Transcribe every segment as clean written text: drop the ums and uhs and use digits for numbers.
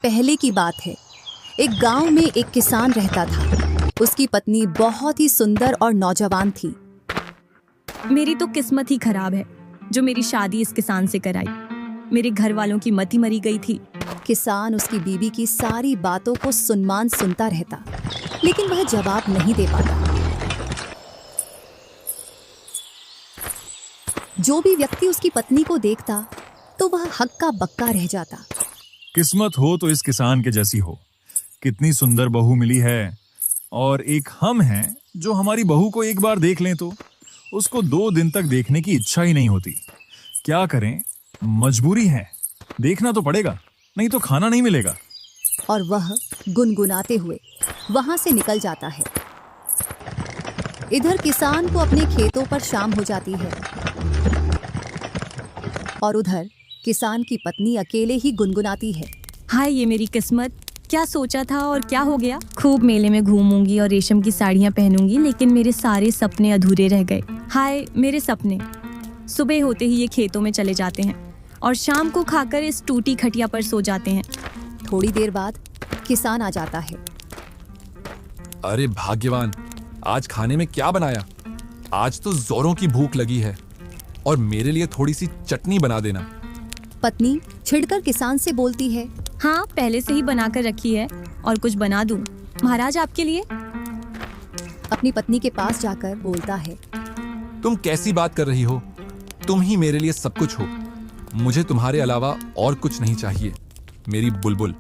पहले की बात है। एक गांव में एक किसान रहता था। उसकी पत्नी बहुत ही सुंदर और नौजवान थी। मेरी तो किस्मत ही खराब है जो मेरी शादी इस किसान से कराई। मेरे घर वालों की मति मरी गई थी। किसान उसकी बीवी की सारी बातों को सुनमान सुनता रहता, लेकिन वह जवाब नहीं दे पाता। जो भी व्यक्ति उसकी पत्नी को देखता तो वह हक्का बक्का रह जाता। किस्मत हो तो इस किसान के जैसी हो। कितनी सुंदर बहू मिली है, और एक हम हैं जो हमारी बहू को एक बार देख लें तो उसको 2 दिन तक देखने की इच्छा ही नहीं होती। क्या करें, मजबूरी है, देखना तो पड़ेगा, नहीं तो खाना नहीं मिलेगा। और वह गुनगुनाते हुए वहां से निकल जाता है। इधर किसान को अपने खेतों पर शाम हो जाती है और उधर किसान की पत्नी अकेले ही गुनगुनाती है। हाय ये मेरी किस्मत, क्या सोचा था और क्या हो गया। खूब मेले में घूमूंगी और रेशम की साड़ियाँ पहनूंगी, लेकिन मेरे सारे सपने अधूरे रह गए। हाय मेरे सपने। सुबह होते ही ये खेतों में चले जाते हैं और शाम को खाकर इस टूटी खटिया पर सो जाते हैं। थोड़ी देर बाद किसान आ जाता है। अरे भाग्यवान, आज खाने में क्या बनाया? आज तो जोरों की भूख लगी है, और मेरे लिए थोड़ी सी चटनी बना देना। पत्नी छिड़कर किसान से बोलती है। हाँ, पहले से ही बनाकर रखी है, और कुछ बना दूं महाराज आपके लिए। अपनी पत्नी के पास जाकर बोलता है। तुम कैसी बात कर रही हो? तुम ही मेरे लिए सब कुछ हो। मुझे तुम्हारे अलावा और कुछ नहीं चाहिए, मेरी बुलबुल।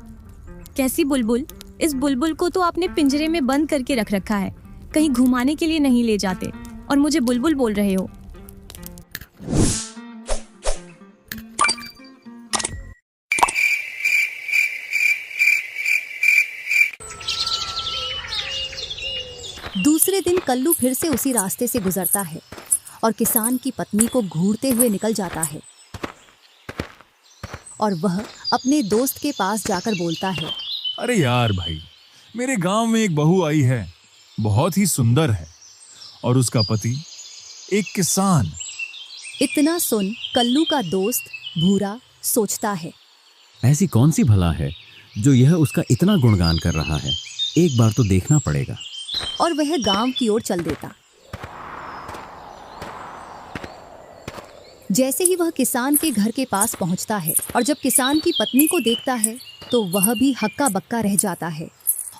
कैसी बुलबुल? इस बुलबुल को तो आपने पिंजरे में बंद करके रख रखा है, कहीं घुमाने के लिए नहीं ले जाते, और मुझे बुलबुल बोल रहे हो। दूसरे दिन कल्लू फिर से उसी रास्ते से गुजरता है और किसान की पत्नी को घूरते हुए निकल जाता है। और वह अपने दोस्त के पास जाकर बोलता है। अरे यार भाई, मेरे गांव में एक बहू आई है, बहुत ही सुंदर है, और उसका पति एक किसान। इतना सुन कल्लू का दोस्त भूरा सोचता है, ऐसी कौन सी भला है जो यह उसका इतना गुणगान कर रहा है। एक बार तो देखना पड़ेगा। और वह गांव की ओर चल देता। जैसे ही वह किसान के घर के पास पहुंचता है और जब किसान की पत्नी को देखता है तो वह भी हक्का बक्का रह जाता है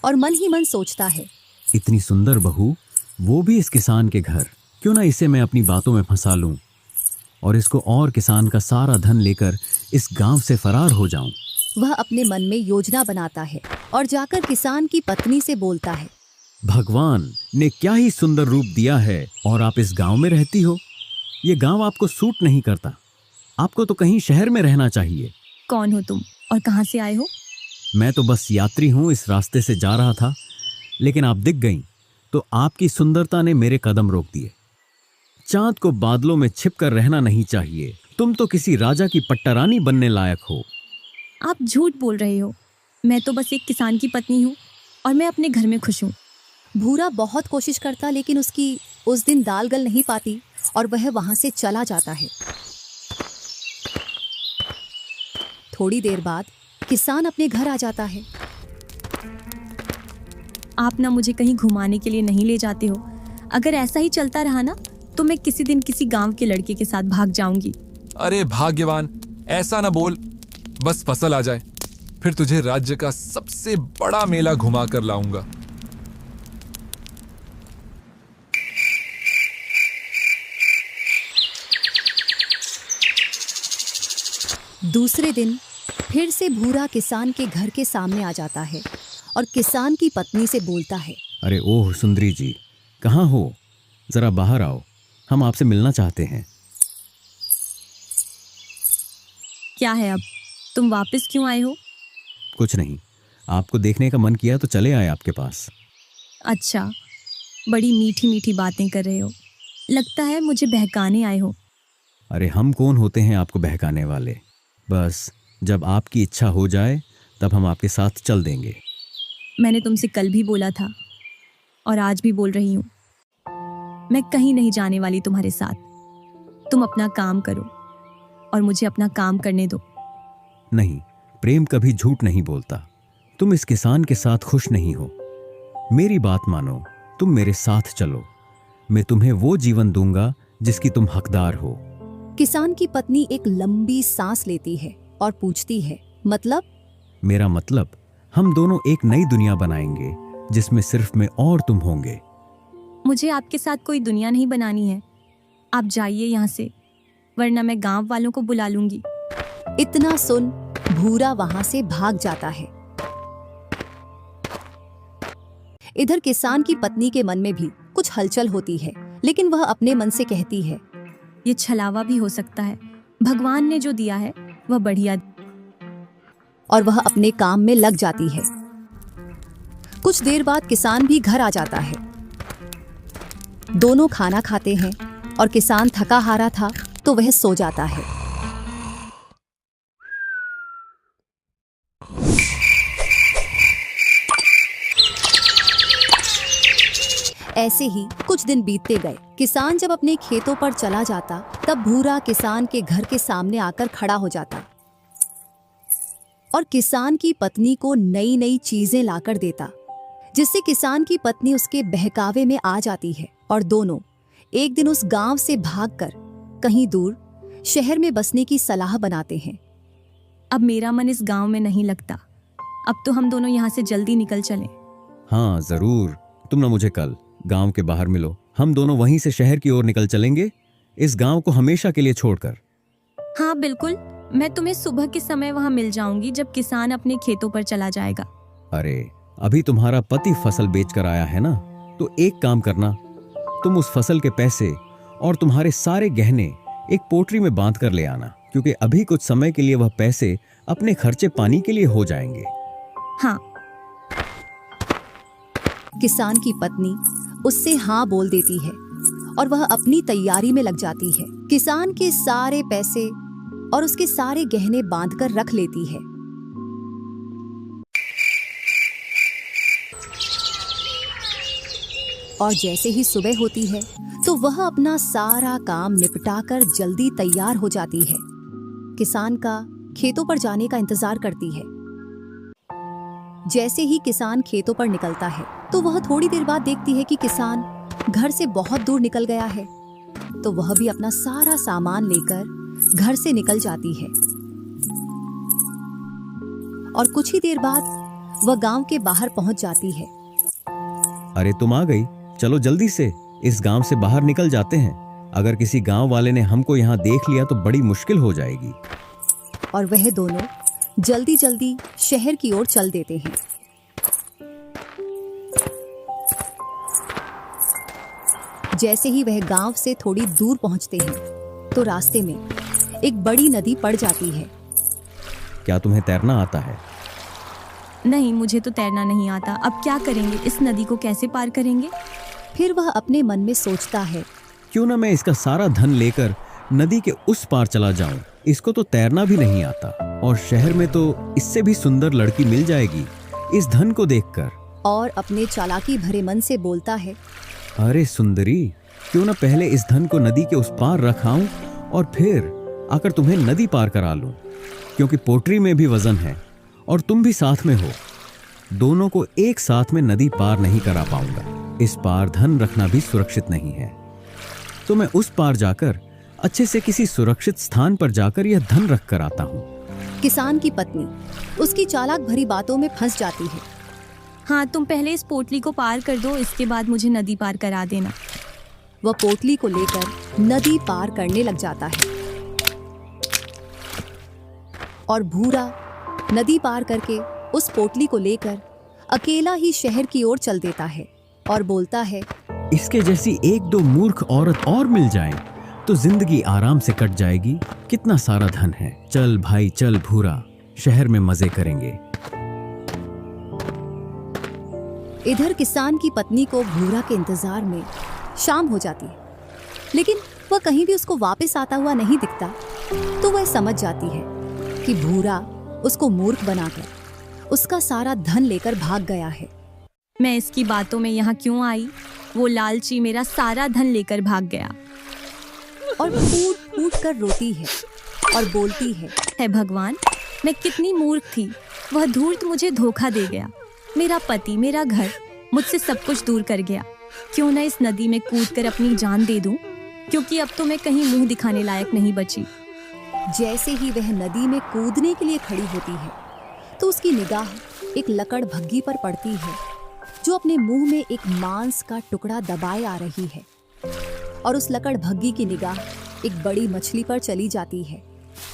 और मन ही मन सोचता है, इतनी सुंदर बहू, वो भी इस किसान के घर। क्यों ना इसे मैं अपनी बातों में फंसा लूं और इसको और किसान का सारा धन लेकर इस गांव से फरार हो जाऊं। वह अपने मन में योजना बनाता है और जाकर किसान की पत्नी से बोलता है। भगवान ने क्या ही सुंदर रूप दिया है, और आप इस गांव में रहती हो। ये गांव आपको सूट नहीं करता, आपको तो कहीं शहर में रहना चाहिए। कौन हो तुम और कहाँ से आए हो? मैं तो बस यात्री हूँ, इस रास्ते से जा रहा था, लेकिन आप दिख गईं तो आपकी सुंदरता ने मेरे कदम रोक दिए। चांद को बादलों में छिप कर रहना नहीं चाहिए। तुम तो किसी राजा की पट्टारानी बनने लायक हो। आप झूठ बोल रहे हो। मैं तो बस एक किसान की पत्नी हूँ और मैं अपने घर में खुश हूँ। भूरा बहुत कोशिश करता, लेकिन उसकी उस दिन दाल गल नहीं पाती और वह वहां से चला जाता है। थोड़ी देर बाद किसान अपने घर आ जाता है। आप ना मुझे कहीं घुमाने के लिए नहीं ले जाते हो। अगर ऐसा ही चलता रहा ना तो मैं किसी दिन किसी गांव के लड़के के साथ भाग जाऊंगी। अरे भाग्यवान, ऐसा ना बोल। बस फसल आ जाए, फिर तुझे राज्य का सबसे बड़ा मेला घुमा कर लाऊंगा। दूसरे दिन फिर से भूरा किसान के घर के सामने आ जाता है और किसान की पत्नी से बोलता है। अरे ओह सुंदरी जी, कहाँ हो? जरा बाहर आओ, हम आपसे मिलना चाहते हैं। क्या है अब? तुम वापस क्यों आए हो? कुछ नहीं, आपको देखने का मन किया तो चले आए आपके पास। अच्छा, बड़ी मीठी मीठी बातें कर रहे हो। लगता है मुझे बहकाने आए हो। अरे हम कौन होते हैं आपको बहकाने वाले। बस जब आपकी इच्छा हो जाए तब हम आपके साथ चल देंगे। मैंने तुमसे कल भी बोला था और आज भी बोल रही हूँ, मैं कहीं नहीं जाने वाली तुम्हारे साथ। तुम अपना काम करो और मुझे अपना काम करने दो। नहीं, प्रेम कभी झूठ नहीं बोलता। तुम इस किसान के साथ खुश नहीं हो। मेरी बात मानो, तुम मेरे साथ चलो। मैं तुम्हें वो जीवन दूंगा जिसकी तुम हकदार हो। किसान की पत्नी एक लंबी सांस लेती है और पूछती है, मतलब? मेरा मतलब, हम दोनों एक नई दुनिया बनाएंगे जिसमें सिर्फ मैं और तुम होंगे। मुझे आपके साथ कोई दुनिया नहीं बनानी है। आप जाइए यहाँ से, वरना मैं गांव वालों को बुला लूंगी। इतना सुन भूरा वहां से भाग जाता है। इधर किसान की पत्नी के मन में भी कुछ हलचल होती है, लेकिन वह अपने मन से कहती है, ये छलावा भी हो सकता है। भगवान ने जो दिया है वह बढ़िया। और वह अपने काम में लग जाती है। कुछ देर बाद किसान भी घर आ जाता है। दोनों खाना खाते हैं और किसान थका हारा था तो वह सो जाता है। ऐसे ही कुछ दिन बीतते गए। किसान जब अपने खेतों पर चला जाता, तब भूरा किसान के घर के सामने आकर खड़ा हो जाता और किसान की पत्नी को नई नई चीजें लाकर देता, जिससे किसान की पत्नी उसके बहकावे में आ जाती है और दोनों एक दिन उस गांव से भागकर कहीं दूर शहर में बसने की सलाह बनाते हैं। अब मेरा मन इस गांव में नहीं लगता। अब तो हम दोनों यहाँ से जल्दी निकल चलें। हाँ जरूर, तुम ना मुझे कल गांव के बाहर मिलो। हम दोनों वहीं से शहर की ओर निकल चलेंगे, इस गांव को हमेशा के लिए छोड़कर। हाँ बिल्कुल, मैं तुम्हें सुबह के समय वहाँ मिल जाऊंगी जब किसान अपने खेतों पर चला जाएगा। अरे अभी तुम्हारा पति फसल बेचकर आया है ना, तो एक काम करना, तुम उस फसल के पैसे और तुम्हारे सारे गहने एक पोटरी में बांध कर ले आना, क्योंकि अभी कुछ समय के लिए वह पैसे अपने खर्चे पानी के लिए हो जाएंगे। हाँ। किसान की पत्नी उससे हाँ बोल देती है और वह अपनी तैयारी में लग जाती है। किसान के सारे पैसे और उसके सारे गहने बांधकर रख लेती है। और जैसे ही सुबह होती है तो वह अपना सारा काम निपटाकर जल्दी तैयार हो जाती है। किसान का खेतों पर जाने का इंतजार करती है। जैसे ही किसान खेतों पर निकलता है तो वह थोड़ी देर बाद देखती है कि किसान घर से बहुत दूर निकल गया है, तो वह भी अपना सारा सामान लेकर घर से निकल जाती है। और कुछ ही देर बाद वह गांव के बाहर पहुंच जाती है। अरे तुम आ गई, चलो जल्दी से इस गांव से बाहर निकल जाते हैं। अगर किसी गांव वाले ने हमको यहाँ देख लिया तो बड़ी मुश्किल हो जाएगी। और वह दोनों जल्दी जल्दी शहर की ओर चल देते हैं। जैसे ही वह गांव से थोड़ी दूर पहुंचते हैं तो रास्ते में एक बड़ी नदी पड़ जाती है। क्या तुम्हें तैरना आता है? नहीं, मुझे तो तैरना नहीं आता। अब क्या करेंगे? इस नदी को कैसे पार करेंगे? फिर वह अपने मन में सोचता है, क्यों ना मैं इसका सारा धन लेकर नदी के उस पार चला जाऊं। इसको तो तैरना भी नहीं आता और शहर में तो इससे भी सुंदर लड़की मिल जाएगी इस धन को देखकर। और अपने चालाकी भरे मन से बोलता है, अरे सुंदरी, क्यों ना पहले इस धन को नदी के उस पार रखाऊं और फिर आकर तुम्हें नदी पार करा लूं, क्योंकि पोटरी में भी वजन है और तुम भी साथ में हो। दोनों को एक साथ में नदी पार नहीं करा पाऊंगा। इस पार धन रखना भी सुरक्षित नहीं है, तो मैं उस पार जाकर अच्छे से किसी सुरक्षित स्थान पर जाकर यह धन रख कर आता हूँ। किसान की पत्नी उसकी चालाक भरी बातों में फंस जाती है। हाँ, तुम पहले इस पोटली को पार कर दो, इसके बाद मुझे नदी पार करा देना। वह पोटली को लेकर नदी पार करने लग जाता है और भूरा नदी पार करके उस पोटली को लेकर अकेला ही शहर की ओर चल देता है और बोलता है, इसके जैसी एक दो मूर्ख औरत और मिल जाएं तो जिंदगी आराम से कट जाएगी। कितना सारा धन है। चल भाई चल भूरा, शहर में मजे करेंगे। इधर किसान की पत्नी को भूरा के इंतजार में शाम हो जाती है, लेकिन वह कहीं भी उसको वापस आता हुआ नहीं दिखता। तो वह समझ जाती है कि भूरा उसको मूर्ख बनाकर उसका सारा धन लेकर भाग गया है। मैं इसकी बातों में यहाँ क्यों आई? वो लालची मेरा सारा धन लेकर भाग गया। और फूट फूट कर रोती है और बोलती है, हे भगवान, मैं कितनी मूर्ख थी। वह धूर्त मुझे धोखा दे गया। मेरा पति, मेरा घर, मुझसे सब कुछ दूर कर गया। क्यों ना इस नदी में कूदकर अपनी जान दे दूं, क्योंकि अब तो मैं कहीं मुंह दिखाने लायक नहीं बची। जैसे ही वह नदी में कूदने के लिए खड़ी होती है तो उसकी निगाह एक लकड़ भग्गी पर पड़ती है जो अपने मुंह में एक मांस का टुकड़ा दबाए आ रही है। और उस लकड़ भग्गी की निगाह एक बड़ी मछली पर चली जाती है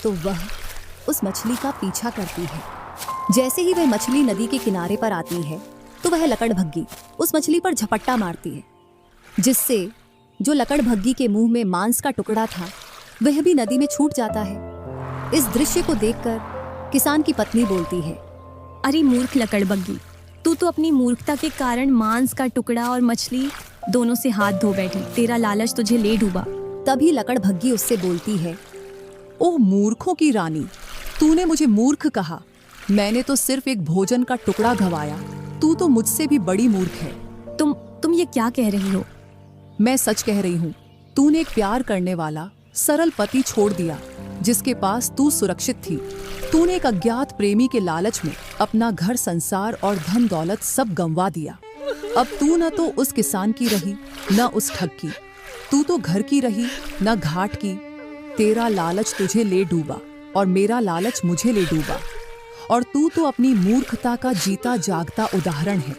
तो वह उस मछली का पीछा करती है। जैसे ही वह मछली नदी के किनारे पर आती है तो वह लकड़ भग्गी उस मछली पर झपट्टा मारती है, जिससे जो लकड़ भग्गी के मुंह में मांस का टुकड़ा था वह भी नदी में छूट जाता है। इस दृश्य को देखकर किसान की पत्नी बोलती है, अरे मूर्ख लकड़बग्गी, तू तो अपनी मूर्खता के कारण मांस का टुकड़ा और मछली दोनों से हाथ धो बैठी। तेरा लालच तुझे ले डूबा। तभी लकड़ भग्गी उससे बोलती है, ओह मूर्खों की रानी, तूने मुझे मूर्ख कहा। मैंने तो सिर्फ एक भोजन का टुकड़ा गंवाया, तू तो मुझसे भी बड़ी मूर्ख है। तुम ये क्या कह रही हो? मैं सच कह रही हूँ। तूने एक प्यार करने वाला सरल पति छोड़ दिया जिसके पास तू सुरक्षित थी। तूने एक अज्ञात प्रेमी के लालच में अपना घर, संसार और धन दौलत सब गंवा दिया। अब तू न तो उस किसान की रही न उस ठग की, तू तो घर की रही न घाट की। तेरा लालच तुझे ले डूबा और मेरा लालच मुझे ले डूबा, और तू तो अपनी मूर्खता का जीता जागता उदाहरण है।